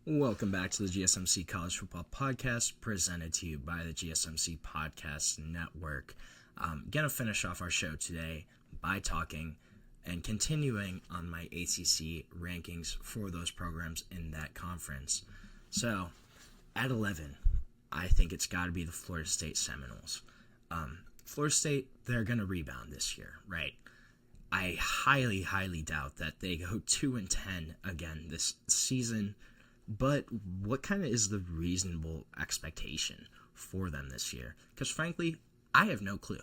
Welcome back to the GSMC College Football Podcast, presented to you by the GSMC Podcast Network. Going to finish off our show today by talking and continuing on my ACC rankings for those programs in that conference. So, at 11, I think it's got to be the Florida State Seminoles. Florida State, they're going to rebound this year, right? I highly doubt that they go 2-10 again this season. But what kind of is the reasonable expectation for them this year? Because frankly, I have no clue.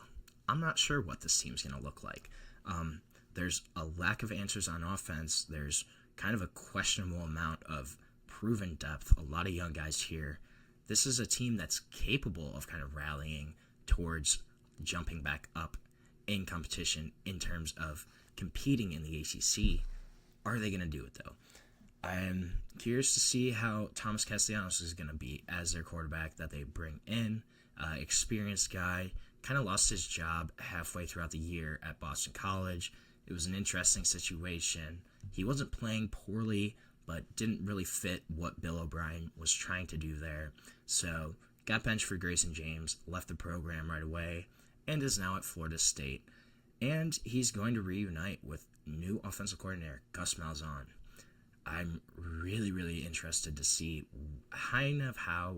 I'm not sure what this team's going to look like. There's a lack of answers on offense. There's kind of a questionable amount of proven depth. A lot of young guys here. This is a team that's capable of kind of rallying towards jumping back up in competition in terms of competing in the ACC. Are they going to do it, though? I'm curious to see how Thomas Castellanos is going to be as their quarterback that they bring in. Experienced guy, kind of lost his job halfway throughout the year at Boston College. It was an interesting situation. He wasn't playing poorly, but didn't really fit what Bill O'Brien was trying to do there. So got benched for Grayson James, left the program right away, and is now at Florida State. And he's going to reunite with new offensive coordinator Gus Malzahn. I'm really interested to see kind of how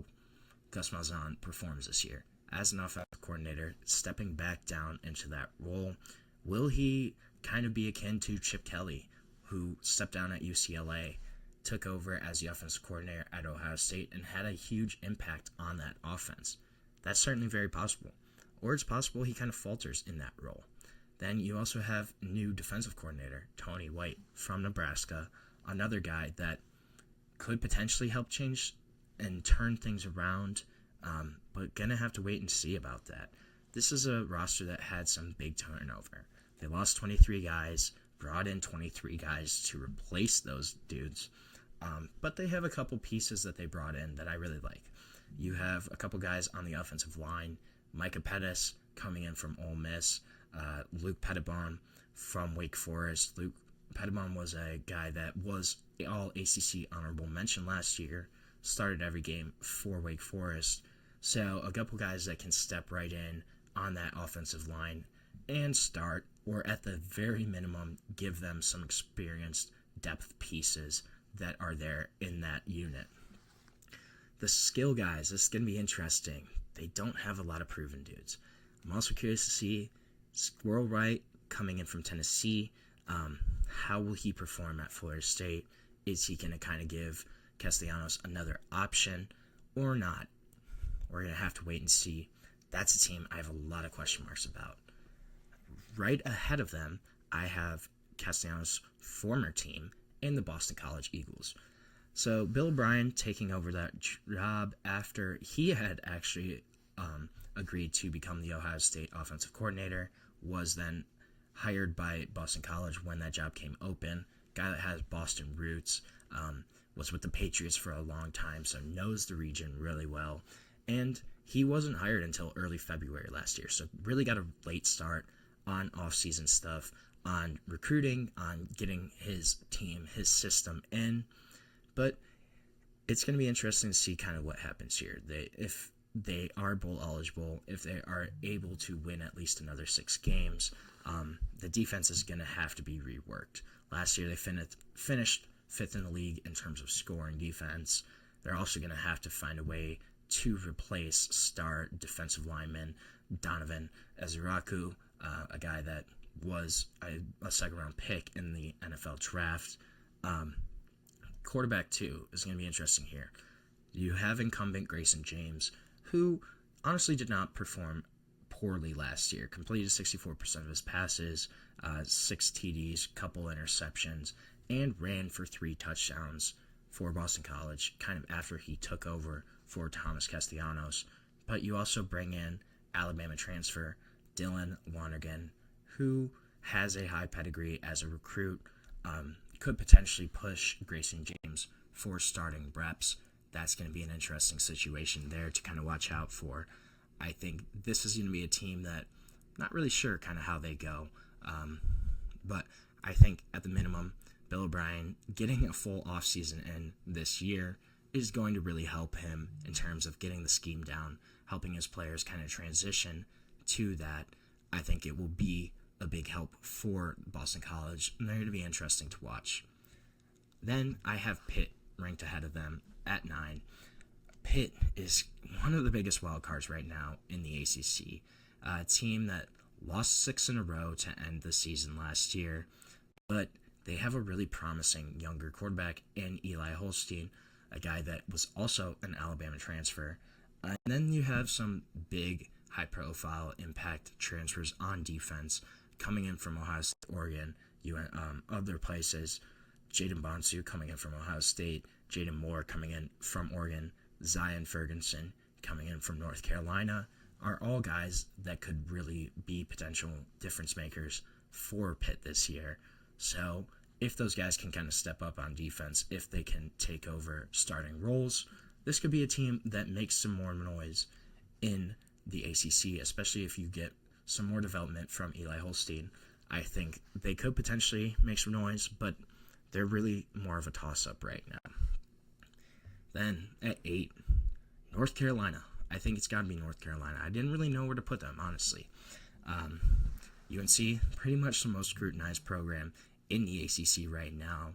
Gus Malzahn performs this year as an offensive coordinator, stepping back down into that role. Will he kind of be akin to Chip Kelly, who stepped down at UCLA, took over as the offensive coordinator at Ohio State, and had a huge impact on that offense? That's certainly very possible. Or it's possible he kind of falters in that role. Then you also have new defensive coordinator, Tony White, from Nebraska, another guy that could potentially help change and turn things around, but gonna have to wait and see about that. This is a roster that had some big turnover. They lost 23 guys, brought in 23 guys to replace those dudes, but they have a couple pieces that they brought in that I really like. You have a couple guys on the offensive line, Micah Pettis coming in from Ole Miss, Luke Pettibon from Wake Forest. Luke Pettibon was a guy that was all ACC honorable mention last year, started every game for Wake Forest. So a couple guys that can step right in on that offensive line and start, or at the very minimum, give them some experienced depth pieces that are there in that unit. The skill guys, this is going to be interesting. They don't have a lot of proven dudes. I'm also curious to see Squirrel Wright coming in from Tennessee. How will he perform at Florida State? Is he going to kind of give Castellanos another option or not? We're going to have to wait and see. That's a team I have a lot of question marks about. Right ahead of them, I have Castellanos' former team in the Boston College Eagles. So Bill O'Brien taking over that job after he had actually agreed to become the Ohio State offensive coordinator, was then hired by Boston College when that job came open. Guy that has Boston roots, was with the Patriots for a long time, so knows the region really well. And he wasn't hired until early February last year, so really got a late start on off-season stuff, on recruiting, on getting his team, his system in. But it's going to be interesting to see kind of what happens here. If they are bowl eligible, if they are able to win at least another 6 games, the defense is going to have to be reworked. Last year they finished 5th in the league in terms of scoring defense. They're also going to have to find a way to replace star defensive lineman Donovan Eziraku, a guy that was a second-round pick in the NFL draft. Quarterback, too, is going to be interesting here. You have incumbent Grayson James, who honestly did not perform poorly last year. Completed 64% of his passes, 6 TDs, couple interceptions, and ran for 3 touchdowns for Boston College, kind of after he took over for Thomas Castellanos. But you also bring in Alabama transfer Dylan Lonergan, who has a high pedigree as a recruit, could potentially push Grayson James for starting reps. That's going to be an interesting situation there to kind of watch out for. I think this is going to be a team that not really sure kind of how they go. But I think at the minimum, Bill O'Brien getting a full offseason in this year is going to really help him in terms of getting the scheme down, helping his players kind of transition to that. I think it will be a big help for Boston College, and they're going to be interesting to watch. Then I have Pitt ranked ahead of them at 9. Pitt is one of the biggest wild cards right now in the ACC. A team that lost 6 in a row to end the season last year, but they have a really promising younger quarterback in Eli Holstein, a guy that was also an Alabama transfer. And then you have some big, high-profile impact transfers on defense coming in from Ohio State, Oregon, other places. Jaden Bonsu coming in from Ohio State, Jaden Moore coming in from Oregon, Zion Ferguson coming in from North Carolina are all guys that could really be potential difference makers for Pitt this year. So if those guys can kind of step up on defense, if they can take over starting roles, this could be a team that makes some more noise in the ACC, especially if you get some more development from Eli Holstein. I think they could potentially make some noise, but they're really more of a toss-up right now. Then at 8, North Carolina. I think it's got to be North Carolina. I didn't really know where to put them, honestly. UNC, pretty much the most scrutinized program in the ACC right now.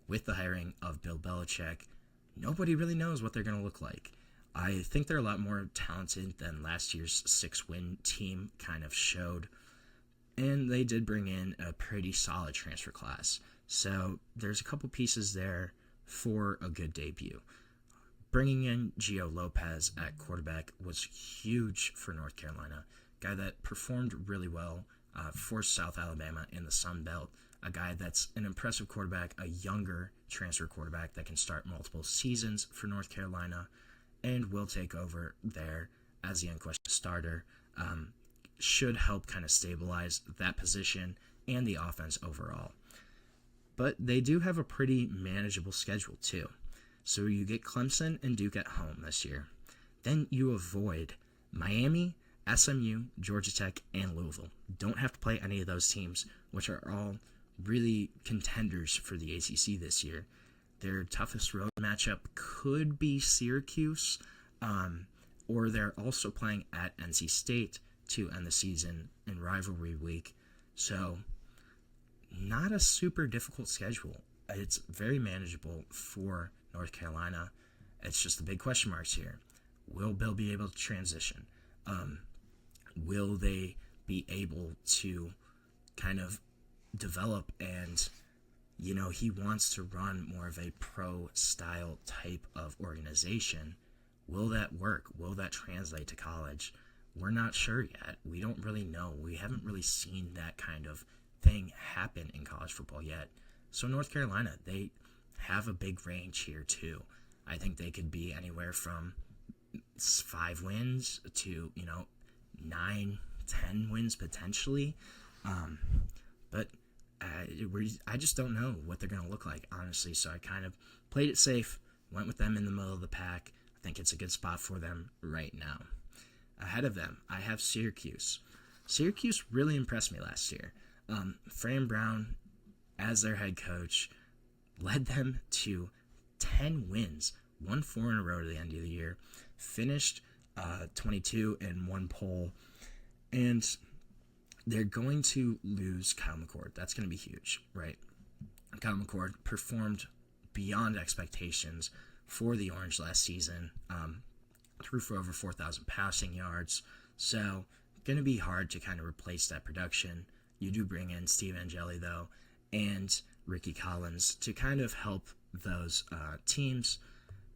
With the hiring of Bill Belichick, nobody really knows what they're going to look like. I think they're a lot more talented than last year's 6-win team kind of showed. And they did bring in a pretty solid transfer class. So there's a couple pieces there for a good debut. Bringing in Gio Lopez at quarterback was huge for North Carolina. Guy that performed really well for South Alabama in the Sun Belt. A guy that's an impressive quarterback, a younger transfer quarterback that can start multiple seasons for North Carolina and will take over there as the unquestioned starter. Should help kind of stabilize that position and the offense overall. But they do have a pretty manageable schedule too. So you get Clemson and Duke at home this year. Then you avoid Miami, SMU, Georgia Tech, and Louisville. Don't have to play any of those teams, which are all really contenders for the ACC this year. Their toughest road matchup could be Syracuse, or they're also playing at NC State to end the season in rivalry week. So not a super difficult schedule. It's very manageable for North Carolina. It's just the big question marks here. Will Bill be able to transition? Will they be able to kind of develop and, he wants to run more of a pro-style type of organization. Will that work? Will that translate to college? We're not sure yet. We don't really know. We haven't really seen that kind of thing happen in college football yet. So North Carolina, they have a big range here too. I think they could be anywhere from 5 wins to, 9, 10 wins potentially. But I just don't know what they're going to look like, honestly. So I kind of played it safe, went with them in the middle of the pack. I think it's a good spot for them right now. Ahead of them, I have Syracuse. Syracuse really impressed me last year. Fran Brown, as their head coach, led them to 10 wins, won 4 in a row to the end of the year, finished 22 in one poll, and they're going to lose Kyle McCord. That's going to be huge, right? Kyle McCord performed beyond expectations for the Orange last season, threw for over 4,000 passing yards, so going to be hard to kind of replace that production. You do bring in Steve Angeli, though, and Ricky Collins to kind of help those teams,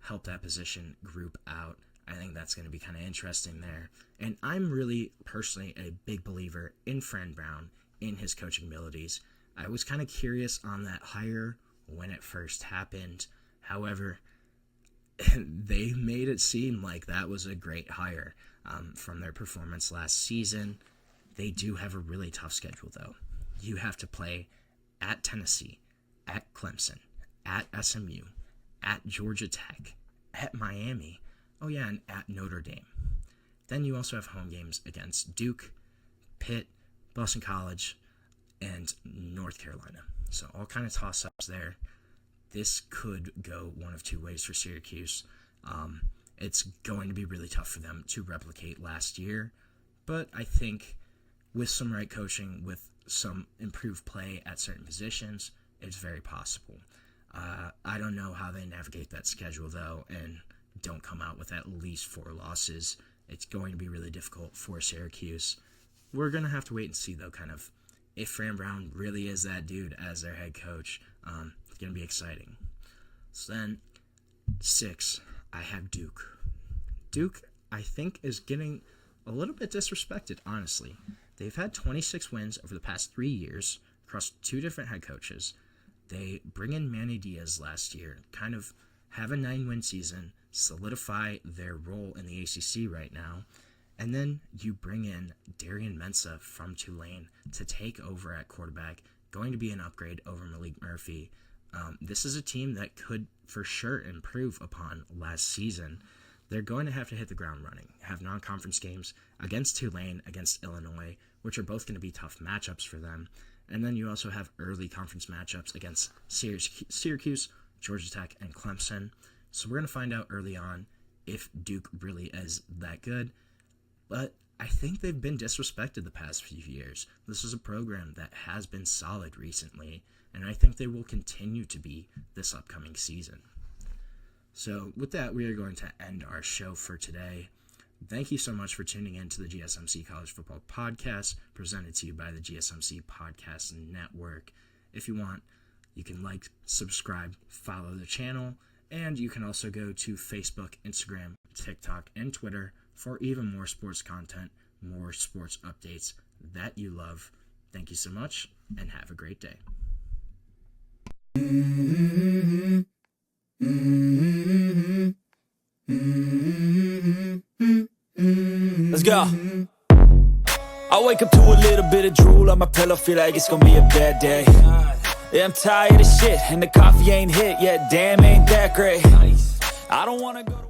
help that position group out. I think that's going to be kind of interesting there. And I'm really, personally, a big believer in Fran Brown, in his coaching abilities. I was kind of curious on that hire when it first happened. However, they made it seem like that was a great hire from their performance last season. They do have a really tough schedule, though. You have to play at Tennessee, at Clemson, at SMU, at Georgia Tech, at Miami, and at Notre Dame. Then you also have home games against Duke, Pitt, Boston College, and North Carolina. So all kind of toss-ups there. this could go one of two ways for Syracuse. It's going to be really tough for them to replicate last year, but I think with some right coaching, with some improved play at certain positions, it's very possible. I don't know how they navigate that schedule, though, and don't come out with at least 4 losses. It's going to be really difficult for Syracuse. We're going to have to wait and see, though, kind of if Fran Brown really is that dude as their head coach. It's going to be exciting. So then, 6, I have Duke. Duke, I think, is getting a little bit disrespected, honestly. They've had 26 wins over the past 3 years across 2 different head coaches. They bring in Manny Diaz last year, kind of have a 9-win season, solidify their role in the ACC right now, and then you bring in Darian Mensah from Tulane to take over at quarterback, going to be an upgrade over Malik Murphy. This is a team that could for sure improve upon last season. They're going to have to hit the ground running, have non-conference games against Tulane, against Illinois, which are both going to be tough matchups for them. And then you also have early conference matchups against Syracuse, Georgia Tech, and Clemson. So we're going to find out early on if Duke really is that good. But I think they've been disrespected the past few years. This is a program that has been solid recently, and I think they will continue to be this upcoming season. So with that, we are going to end our show for today. Thank you so much for tuning in to the GSMC College Football Podcast, presented to you by the GSMC Podcast Network. If you want, you can like, subscribe, follow the channel, and you can also go to Facebook, Instagram, TikTok, and Twitter for even more sports content, more sports updates that you love. Thank you so much, and have a great day. Let's go. I wake up to a little bit of drool on my pillow, feel like it's gonna be a bad day. Yeah, I'm tired of shit, and the coffee ain't hit yet, damn, ain't that great. I don't wanna go to